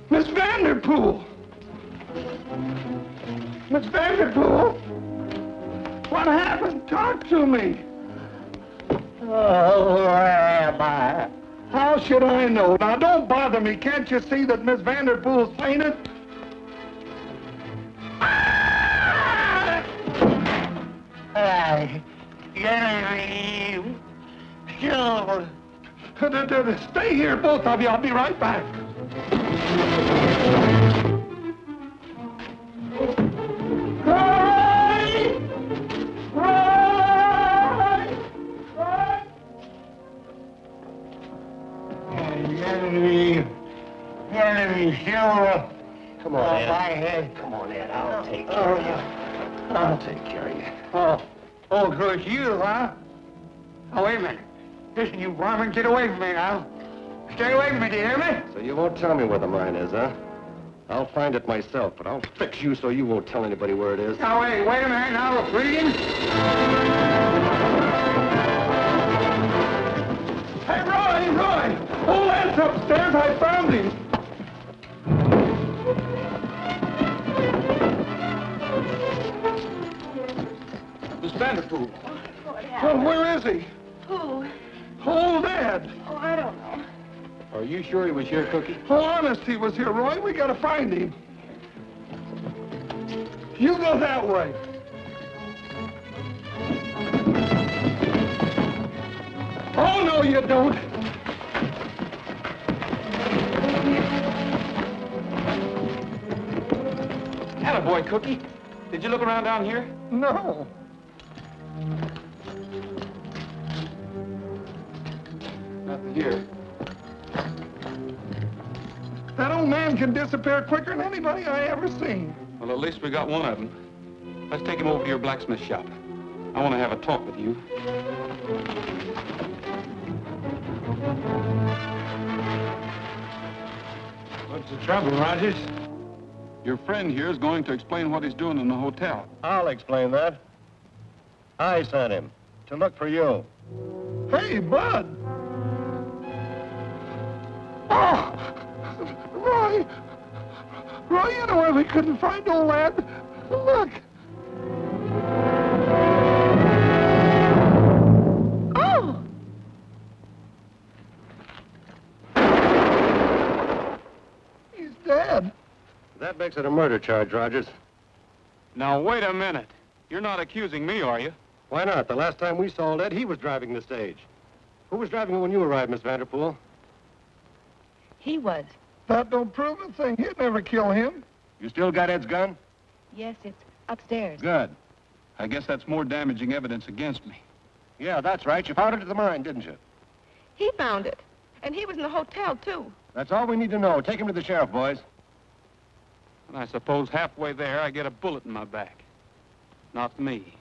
Speaker 2: Miss Vanderpool! Miss Vanderpool! What happened? Talk to me!
Speaker 9: Oh, where am I?
Speaker 2: How should I know? Now, don't bother me. Can't you see that Miss Vanderpool's fainted?
Speaker 9: Genevieve! Silver!
Speaker 2: Stay here, both of you. I'll be right back. Roy! Roy! Roy!
Speaker 9: Genevieve! Genevieve, Silver!
Speaker 8: Come on, Ed.
Speaker 9: My head.
Speaker 8: Come on, Ed. I'll take care of you. I'll take care of you.
Speaker 9: Oh, so it's you, huh? Oh, wait a minute. Listen, you varmint, get away from me now. Stay away from me, do you hear me?
Speaker 8: So you won't tell me where the mine is, huh? I'll find it myself, but I'll fix you so you won't tell anybody where it is.
Speaker 9: Now, wait a minute now, Regan.
Speaker 2: Hey, Roy! Oh, that's upstairs. I found him.
Speaker 6: Miss Vanderpool.
Speaker 2: Well, where is he?
Speaker 4: Who?
Speaker 2: Old Ed.
Speaker 4: Oh, I don't know.
Speaker 6: Are you sure he was here, Cookie?
Speaker 2: Oh, honest, he was here, Roy. We gotta find him. You go that way. Oh, no, you don't.
Speaker 6: Attaboy, Cookie. Did you look around down here?
Speaker 2: No.
Speaker 6: Nothing here.
Speaker 2: That old man can disappear quicker than anybody I ever seen.
Speaker 6: Well, at least we got one of them. Let's take him over to your blacksmith shop. I want to have a talk with you.
Speaker 9: What's the trouble, Rogers?
Speaker 6: Your friend here is going to explain what he's doing in the hotel.
Speaker 8: I'll explain that. I sent him to look for you.
Speaker 2: Hey, Bud. Oh, Roy. Roy, you know where we couldn't find old lad? Look.
Speaker 4: Oh!
Speaker 2: He's dead.
Speaker 8: That makes it a murder charge, Rogers.
Speaker 6: Now, wait a minute. You're not accusing me, are you?
Speaker 8: Why not? The last time we saw Ed, he was driving the stage. Who was driving it when you arrived, Miss Vanderpool?
Speaker 4: He was.
Speaker 2: That don't prove a thing. You'd never kill him.
Speaker 8: You still got Ed's gun?
Speaker 4: Yes, it's upstairs.
Speaker 6: Good. I guess that's more damaging evidence against me.
Speaker 8: Yeah, that's right. You found it at the mine, didn't you?
Speaker 4: He found it. And he was in the hotel, too.
Speaker 8: That's all we need to know. Take him to the sheriff, boys.
Speaker 6: And I suppose halfway there, I get a bullet in my back. Not me.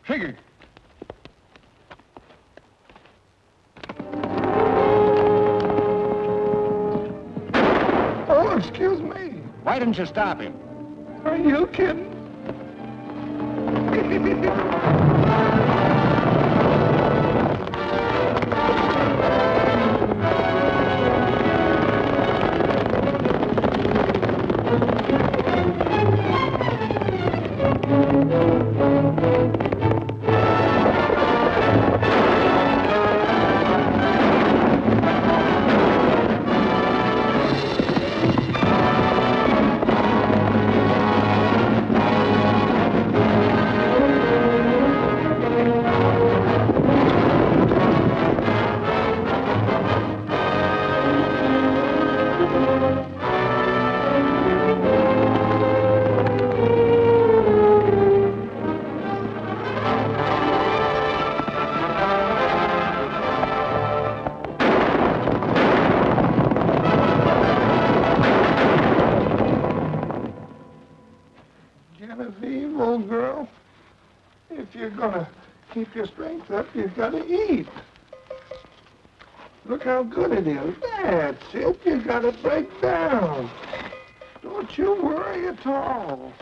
Speaker 2: Figured. Oh, excuse me.
Speaker 8: Why didn't you stop him?
Speaker 2: Are you kidding? Genevieve, old girl, if you're gonna keep your strength up, you've got to eat. Look how good it is. That's it. You got to break down. Don't you worry at all.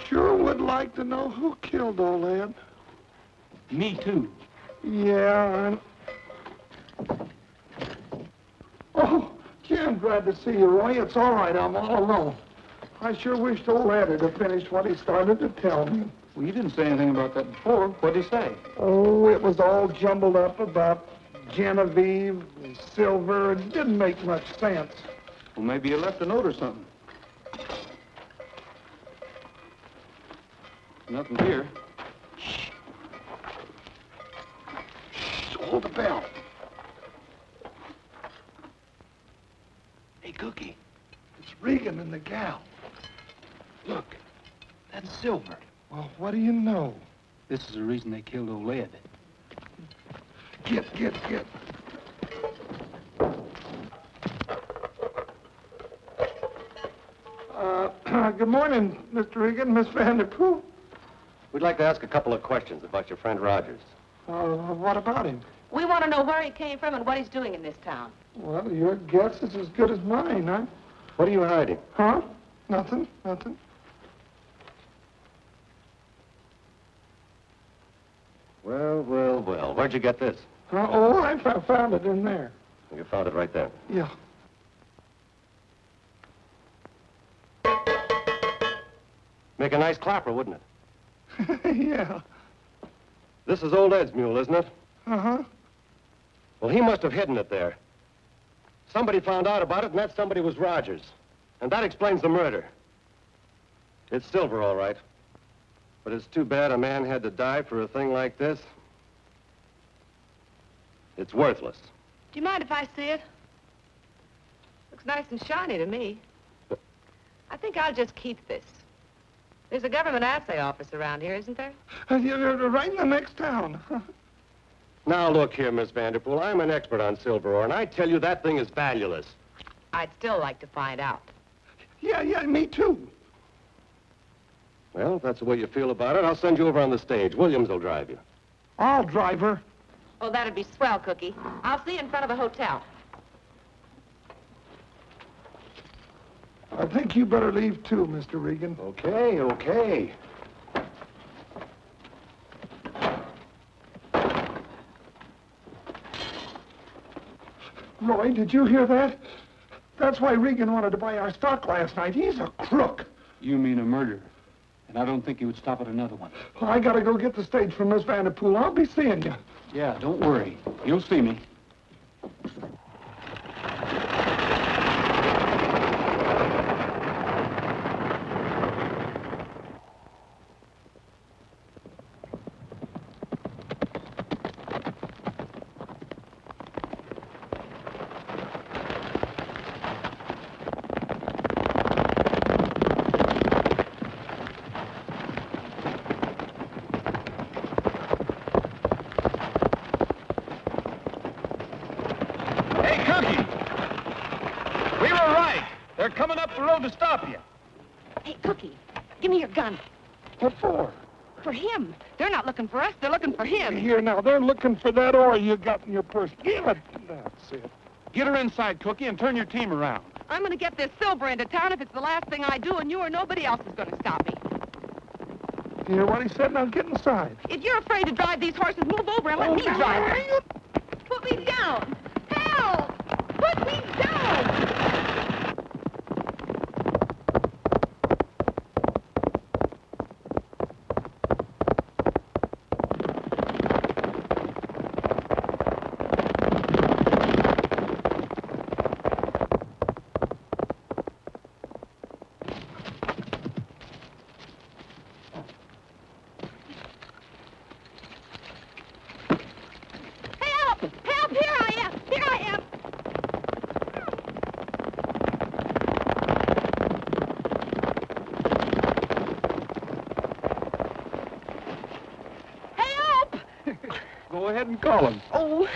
Speaker 2: Sure would like to know who killed old Ed.
Speaker 6: Me, too.
Speaker 2: Yeah, Oh, gee, I'm glad to see you, Roy. It's all right. I'm all alone. I sure wished old Ed had finished what he started to tell me.
Speaker 6: Well, you didn't say anything about that before. What'd he say?
Speaker 2: Oh, it was all jumbled up about Genevieve and Silver. It didn't make much sense.
Speaker 6: Well, maybe you left a note or something. Nothing here.
Speaker 2: Shh, hold the bell. Hey, Cookie, it's Regan and the gal. Look, that's Silver. Well, what do you know?
Speaker 6: This is the reason they killed old Ed.
Speaker 2: Get. Good morning, Mr. Regan, Miss Vanderpool.
Speaker 8: We'd like to ask a couple of questions about your friend Rogers.
Speaker 2: What about him?
Speaker 4: We want to know where he came from and what he's doing in this town.
Speaker 2: Well, your guess is as good as mine, huh?
Speaker 8: What are you hiding?
Speaker 2: Huh? Nothing.
Speaker 8: Well. Where'd you get this?
Speaker 2: I found it in there.
Speaker 8: You found it right there.
Speaker 2: Yeah.
Speaker 8: Make a nice clapper, wouldn't it?
Speaker 2: Yeah.
Speaker 8: This is old Ed's mule, isn't it?
Speaker 2: Uh-huh.
Speaker 8: Well, he must have hidden it there. Somebody found out about it, and that somebody was Rogers. And that explains the murder. It's Silver, all right. But it's too bad a man had to die for a thing like this. It's worthless.
Speaker 4: Do you mind if I see it? Looks nice and shiny to me. I think I'll just keep this. There's a government assay office around here, isn't there?
Speaker 2: You're right in the next town.
Speaker 8: Now, look here, Miss Vanderpool. I'm an expert on silver ore, and I tell you that thing is valueless.
Speaker 4: I'd still like to find out.
Speaker 2: Yeah, me too.
Speaker 8: Well, if that's the way you feel about it, I'll send you over on the stage. Williams will drive you.
Speaker 2: I'll drive her.
Speaker 4: Oh, that'd be swell, Cookie. I'll see you in front of the hotel.
Speaker 2: I think you better leave too, Mr. Regan.
Speaker 8: Okay.
Speaker 2: Roy, did you hear that? That's why Regan wanted to buy our stock last night. He's a crook.
Speaker 6: You mean a murderer. And I don't think he would stop at another one.
Speaker 2: Well, I gotta go get the stage from Miss Vanderpool. I'll be seeing you.
Speaker 6: Yeah, don't worry. You'll see me.
Speaker 11: They're coming up the road to stop you.
Speaker 4: Hey, Cookie, give me your gun.
Speaker 2: What for?
Speaker 4: For him. They're not looking for us. They're looking for him.
Speaker 2: Here now, they're looking for that ore you got in your purse. Give it. That's it.
Speaker 11: Get her inside, Cookie, and turn your team around.
Speaker 4: I'm going to get this silver into town if it's the last thing I do, and you or nobody else is going to stop me.
Speaker 2: You hear what he said? Now get inside.
Speaker 4: If you're afraid to drive these horses, move over and let me drive. Put me down. Help! Put me down!
Speaker 11: Go ahead and call him.
Speaker 4: Oh.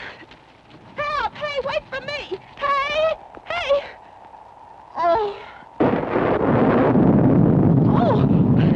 Speaker 4: Help! Hey, wait for me! Hey! Hey! Oh. Oh!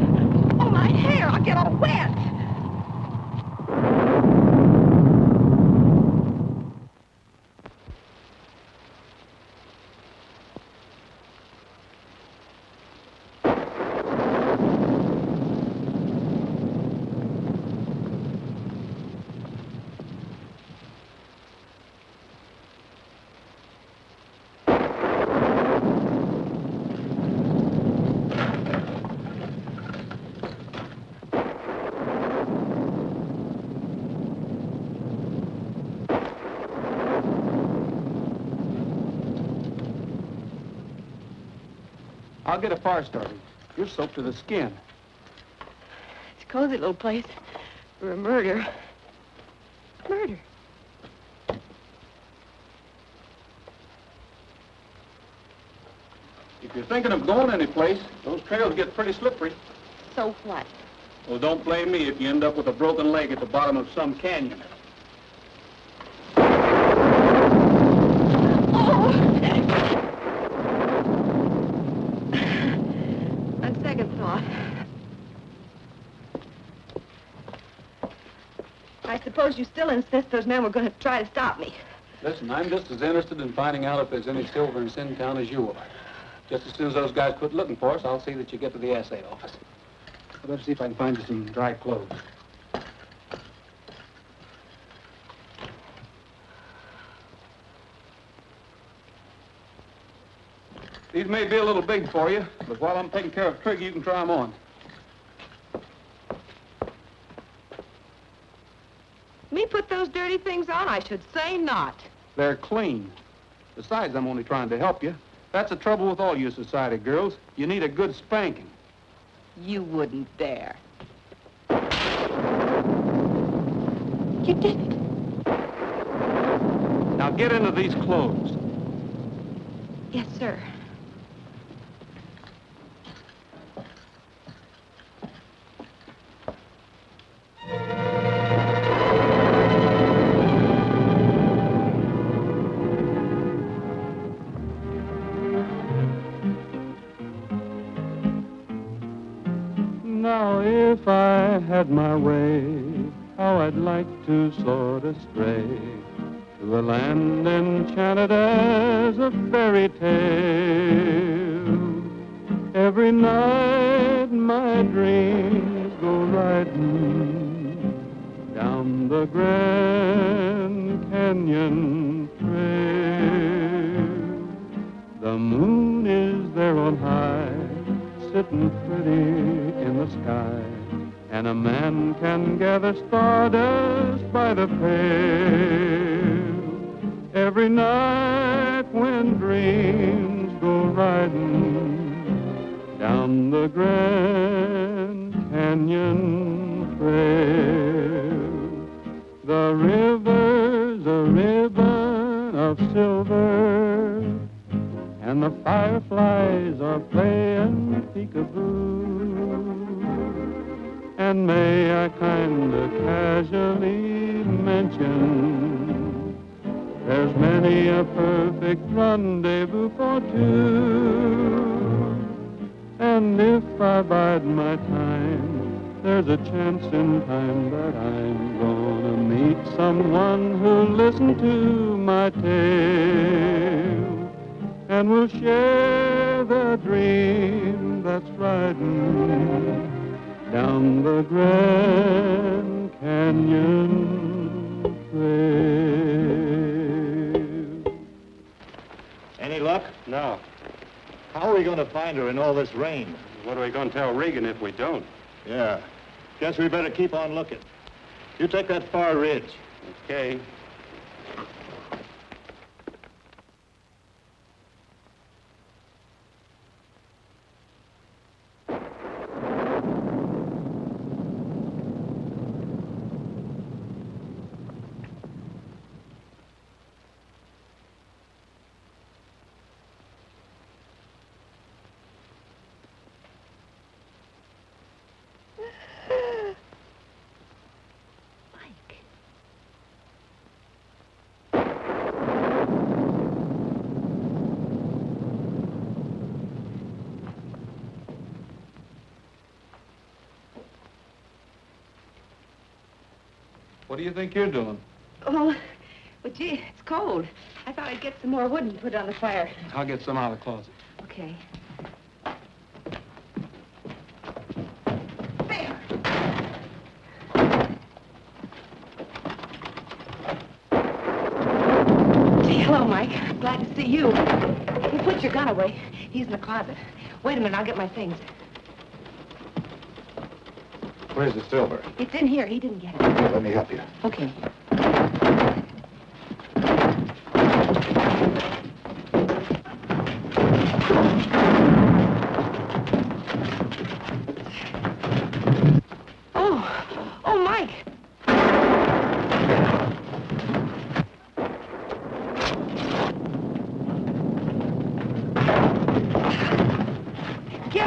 Speaker 11: I'll get a fire started. You're soaked to the skin.
Speaker 4: It's a cozy little place for a murder. Murder.
Speaker 11: If you're thinking of going anyplace, those trails get pretty slippery.
Speaker 4: So what?
Speaker 11: Well, don't blame me if you end up with a broken leg at the bottom of some canyon.
Speaker 4: On second thought, I suppose you still insist those men were going to try to stop me.
Speaker 11: Listen, I'm just as interested in finding out if there's any silver in Sintown as you are. Just as soon as those guys quit looking for us, I'll see that you get to the assay office. I better see if I can find you some dry clothes. These may be a little big for you, but while I'm taking care of Trigger, you can try them on.
Speaker 4: Me put those dirty things on? I should say not.
Speaker 11: They're clean. Besides, I'm only trying to help you. That's the trouble with all you society girls. You need a good spanking.
Speaker 4: You wouldn't dare. You did it.
Speaker 11: Now get into these clothes.
Speaker 4: Yes, sir.
Speaker 11: Now if I had my way, how I'd like to sort of stray to a land enchanted as a fairy tale. Every night my dreams go riding down the Grand Canyon trail. The moon is there on high, sitting pretty in the sky, and a man can gather stardust by the pail. Every night when dreams go riding down the Grand Canyon trail, the river's a ribbon of silver, and the fireflies are playing peekaboo. And may I kinda casually mention, there's many a perfect rendezvous for two. And if I bide my time, there's a chance in time that I'm gonna meet someone who'll listen to my tale, and we'll share the dream that's riding down the Grand Canyon trail.
Speaker 12: Any luck?
Speaker 7: No.
Speaker 12: How are we going to find her in all this rain?
Speaker 7: What are we going to tell Regan if we don't?
Speaker 12: Yeah. Guess we better keep on looking. You take that far ridge.
Speaker 7: Okay.
Speaker 11: What do you think you're doing?
Speaker 4: Well, gee, it's cold. I thought I'd get some more wood and put it on the fire.
Speaker 11: I'll get some out of the closet.
Speaker 4: Okay. Hello, Mike. Glad to see you. You put your gun away. He's in the closet. Wait a minute, I'll get my things.
Speaker 12: Where's the silver?
Speaker 4: It's in here. He didn't get it.
Speaker 12: Let me help you.
Speaker 4: Okay.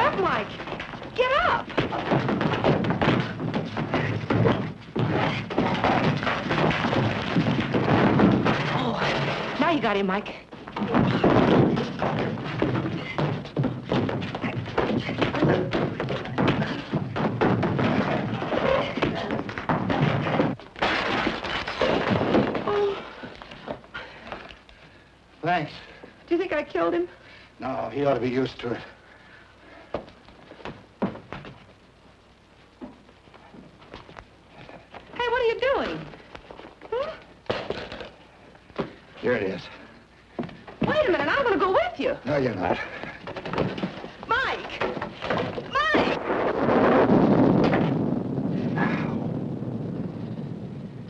Speaker 4: up, Mike. Get up. Oh, now you got him, Mike.
Speaker 9: Thanks.
Speaker 4: Do you think I killed him?
Speaker 9: No, he ought to be used to it.
Speaker 4: Hey, what are you doing?
Speaker 9: Here it is.
Speaker 4: Wait a minute, I'm going to go with you.
Speaker 9: No, you're not.
Speaker 4: Mike! Mike!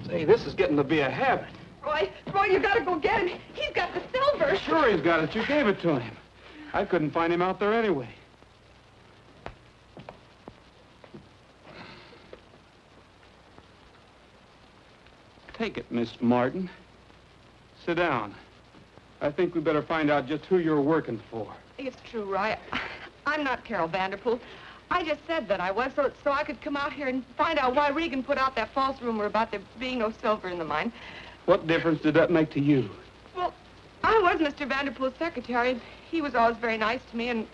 Speaker 6: Say, this is getting to be a habit.
Speaker 4: Roy, you got to go get him. He's got the silver.
Speaker 6: Sure he's got it. You gave it to him. I couldn't find him out there anyway. Take it, Miss Martin. Sit down. I think we better find out just who you're working for.
Speaker 4: It's true, Roy. I'm not Carol Vanderpool. I just said that I was so I could come out here and find out why Regan put out that false rumor about there being no silver in the mine.
Speaker 6: What difference did that make to you?
Speaker 4: Well, I was Mr. Vanderpool's secretary. He was always very nice to me, and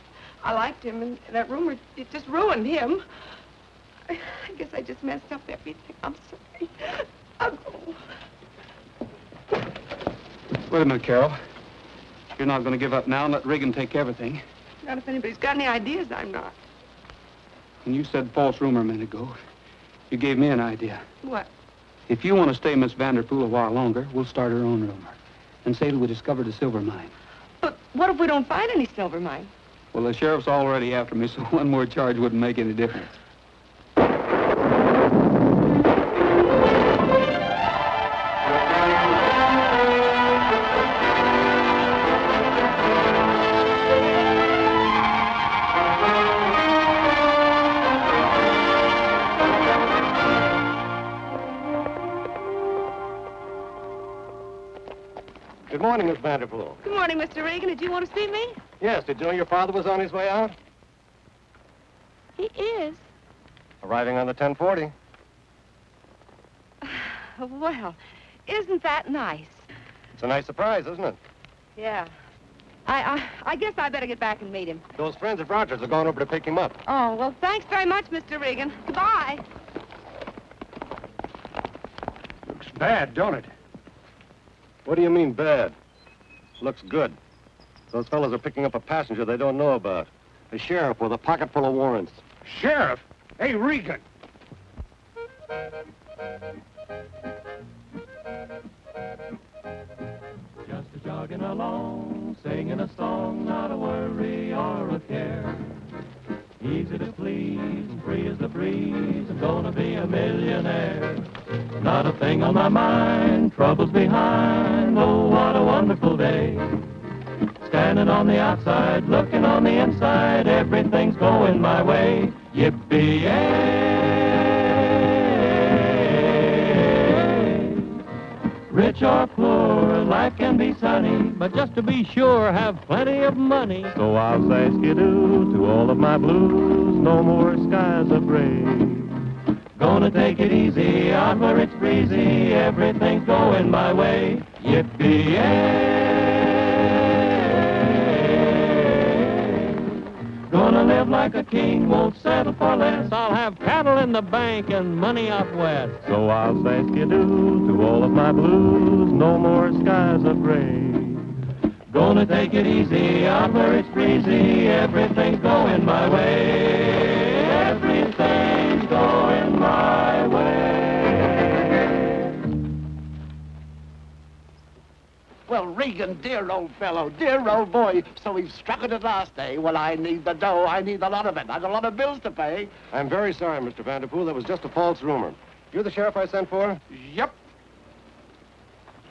Speaker 4: I liked him, and that rumor, it just ruined him. I guess I just messed up everything. I'm sorry. I'll go.
Speaker 6: Wait a minute, Carol. You're not going to give up now and let Regan take everything.
Speaker 4: Not if anybody's got any ideas, I'm not.
Speaker 6: When you said false rumor a minute ago, you gave me an idea.
Speaker 4: What?
Speaker 6: If you want to stay Miss Vanderpool a while longer, we'll start our own rumor and say that we discovered a silver mine.
Speaker 4: But what if we don't find any silver mine?
Speaker 6: Well, the sheriff's already after me, so one more charge wouldn't make any difference.
Speaker 8: Good morning, Miss Vanderpool.
Speaker 4: Good morning, Mr. Regan. Did you want to see me?
Speaker 8: Yes, did you know your father was on his way out?
Speaker 4: He is.
Speaker 8: Arriving on the 10:40.
Speaker 4: Well, isn't that nice?
Speaker 8: It's a nice surprise, isn't it?
Speaker 4: Yeah. I guess I better get back and meet him.
Speaker 8: Those friends of Roger's are going over to pick him up.
Speaker 4: Oh, well, thanks very much, Mr. Regan. Goodbye.
Speaker 9: Looks bad, don't it?
Speaker 8: What do you mean, bad? Looks good. Those fellas are picking up a passenger they don't know about. A sheriff with a pocket full of warrants.
Speaker 9: Sheriff? Hey, Regan.
Speaker 11: Just a jogging along, singing a song, not a worry or a care. Easy to please, free as the breeze, I'm gonna be a millionaire. Not a thing on my mind, troubles behind, oh, what a wonderful day. Standing on the outside, looking on the inside, everything's going my way. Yippee-yay! Rich or poor, life can be sunny, but just to be sure, have plenty of money. So I'll say skidoo to all of my blues, no more skies of gray. Gonna take it easy, out where it's breezy, everything's going my way. Yippee-yay! Gonna live like a king, won't settle for less. I'll have cattle in the bank and money out west. So I'll say skidoo to all of my blues, no more skies of gray. Gonna take it easy, out where it's breezy, everything's going my way. Everything's going my way.
Speaker 5: Well, Regan, dear old fellow, dear old boy, so we've struck it at last, eh? Well, I need the dough. I need a lot of it. I've a lot of bills to pay.
Speaker 8: I'm very sorry, Mr. Vanderpool. That was just a false rumor. You're the sheriff I sent for?
Speaker 5: Yep.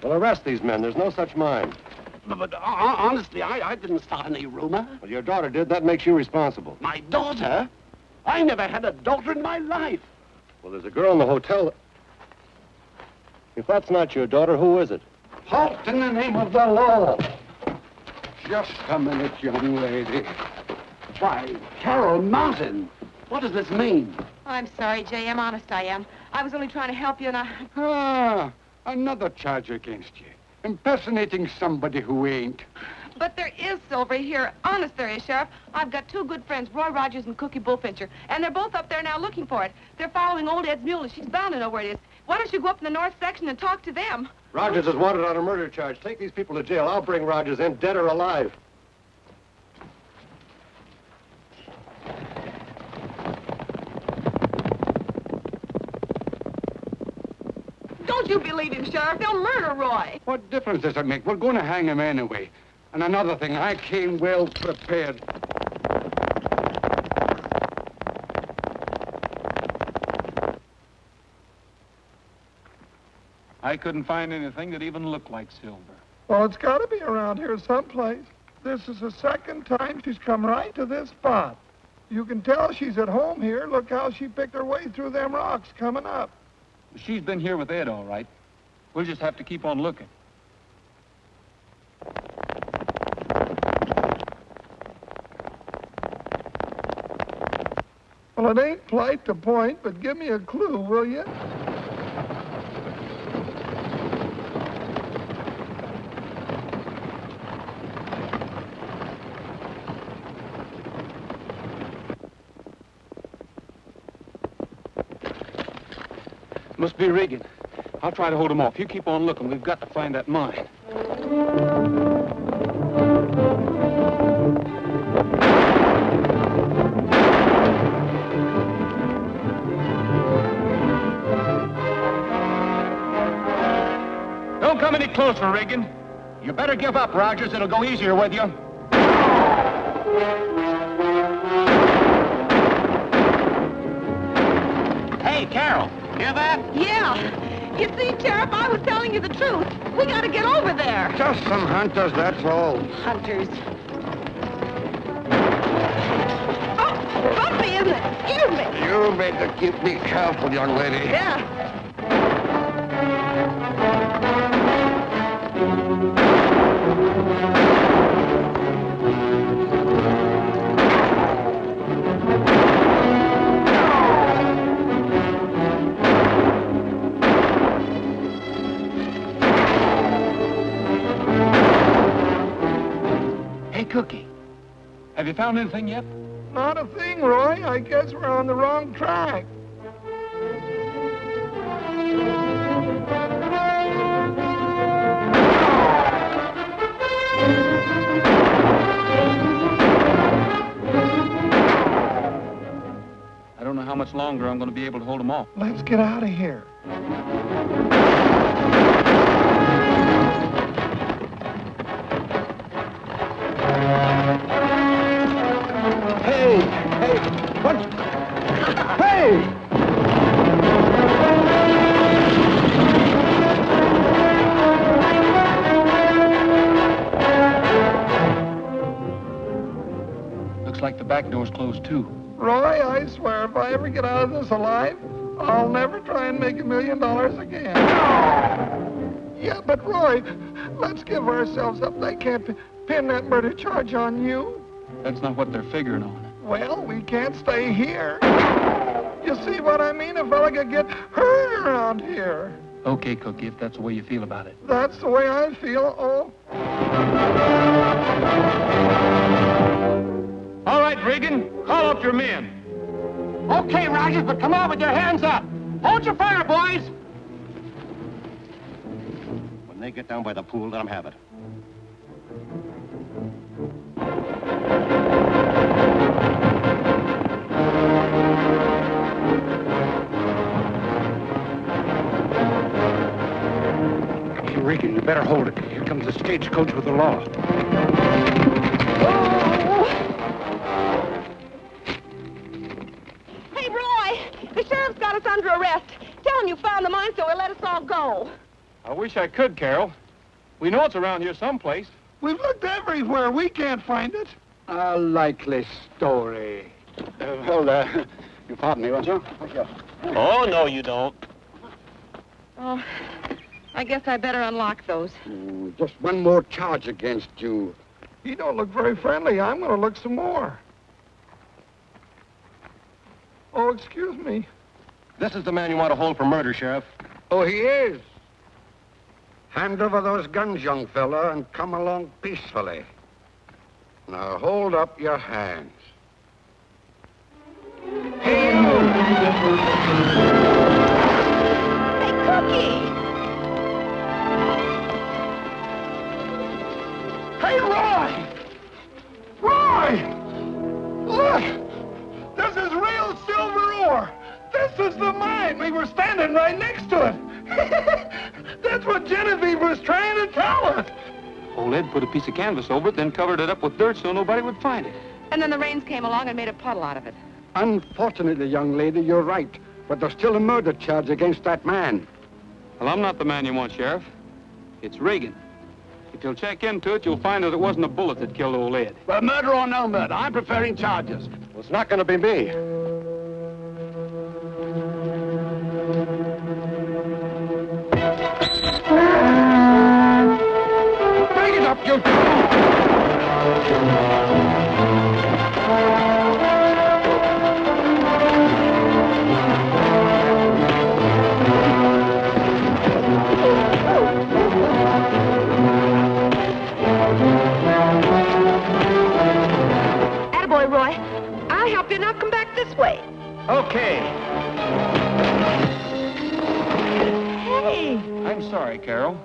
Speaker 8: Well, arrest these men. There's no such mine.
Speaker 5: But honestly, I didn't start any rumor.
Speaker 8: Well, your daughter did. That makes you responsible.
Speaker 5: My daughter? I never had a daughter in my life.
Speaker 8: Well, there's a girl in the hotel. If that's not your daughter, who is it?
Speaker 9: Halt in the name of the law. Just a minute, young lady.
Speaker 5: Why, Carol Martin, what does this mean?
Speaker 4: I'm sorry, J.M. Honest I am. I was only trying to help you, and I...
Speaker 6: Ah, another charge against you. Impersonating somebody who ain't.
Speaker 4: But there is silver here. Honest there is, Sheriff. I've got two good friends, Roy Rogers and Cookie Bullfincher, and they're both up there now looking for it. They're following old Ed's mule, and she's bound to know where it is. Why don't you go up in the north section and talk to them?
Speaker 8: Rogers is wanted on a murder charge. Take these people to jail. I'll bring Rogers in, dead or alive.
Speaker 4: Don't you believe him, Sheriff. They'll murder Roy.
Speaker 6: What difference does it make? We're going to hang him anyway. And another thing, I came well prepared. I couldn't find anything that even looked like silver.
Speaker 2: Well, it's got to be around here someplace. This is the second time she's come right to this spot. You can tell she's at home here. Look how she picked her way through them rocks coming up.
Speaker 11: She's been here with Ed, all right. We'll just have to keep on looking.
Speaker 2: Well, it ain't polite to point, but give me a clue, will you?
Speaker 6: Must be Regan. I'll try to hold him off. You keep on looking. We've got to find that mine.
Speaker 5: Don't come any closer, Regan. You better give up, Rogers. It'll go easier with you. Hey, Carol, hear that?
Speaker 4: Yeah. You see, Sheriff, I was telling you the truth. We got to get over there.
Speaker 12: Just some hunters, that's all.
Speaker 4: Hunters. Oh, bumpy, isn't it? Excuse me.
Speaker 12: You better keep me careful, young lady.
Speaker 4: Yeah.
Speaker 11: Cookie, have you found anything yet?
Speaker 2: Not a thing, Roy. I guess we're on the wrong track.
Speaker 11: I don't know how much longer I'm going to be able to hold them off.
Speaker 2: Let's get out of here.
Speaker 11: Looks like the back door's closed, too.
Speaker 2: Roy, I swear, if I ever get out of this alive, I'll never try and make $1 million again. Yeah, but Roy, let's give ourselves up. They can't pin that murder charge on you.
Speaker 11: That's not what they're figuring on.
Speaker 2: Well, we can't stay here. You see what I mean? A fella could get hurt around here.
Speaker 11: Okay, Cookie, if that's the way you feel about it.
Speaker 2: That's the way I feel. Oh.
Speaker 11: All right, Regan, call up your men.
Speaker 5: Okay, Rogers, but come on with your hands up. Hold your fire, boys.
Speaker 8: When they get down by the pool, let them have it.
Speaker 6: Hey, Regan, you better hold it. Here comes the stagecoach with the law.
Speaker 4: Hey, Roy, the sheriff's got us under arrest. Tell him you found the mine so he'll let us all go.
Speaker 11: I wish I could, Carol. We know it's around here someplace.
Speaker 2: We've looked everywhere. We can't find it.
Speaker 6: A likely story.
Speaker 5: You pardon me, won't you? Thank you.
Speaker 10: Oh, no, you don't.
Speaker 4: Oh, I guess I better unlock those.
Speaker 12: Just one more charge against you.
Speaker 2: He don't look very friendly. I'm going to look some more. Oh, excuse me.
Speaker 8: This is the man you want to hold for murder, Sheriff.
Speaker 13: Oh, he is? Hand over those guns, young fella, and come along peacefully. Now, hold up your hands.
Speaker 4: Hey, Cookie!
Speaker 2: Hey, Roy! Roy! Look! This is real silver ore! This is the mine! We were standing right next to it! That's what Genevieve was trying to tell us!
Speaker 6: Old Ed put a piece of canvas over it, then covered it up with dirt so nobody would find it.
Speaker 4: And then the rains came along and made a puddle out of it.
Speaker 13: Unfortunately, young lady, you're right. But there's still a murder charge against that man.
Speaker 6: Well, I'm not the man you want, Sheriff. It's Regan. If you'll check into it, you'll find that it wasn't a bullet that killed old Ed.
Speaker 5: Well, murder or no murder, I'm preferring charges.
Speaker 8: Well, it's not going to be me.
Speaker 13: Bring it up, you...
Speaker 4: Attaboy, Roy. I'll help you. Now come back this way.
Speaker 6: Okay.
Speaker 4: Hey!
Speaker 6: I'm sorry, Carol.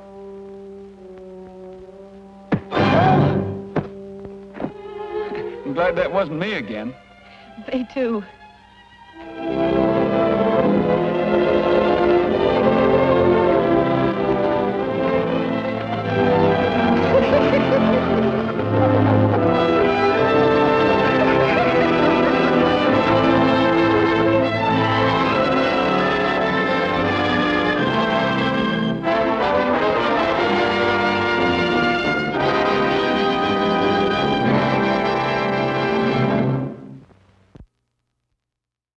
Speaker 11: I'm glad that wasn't me again.
Speaker 4: Me too.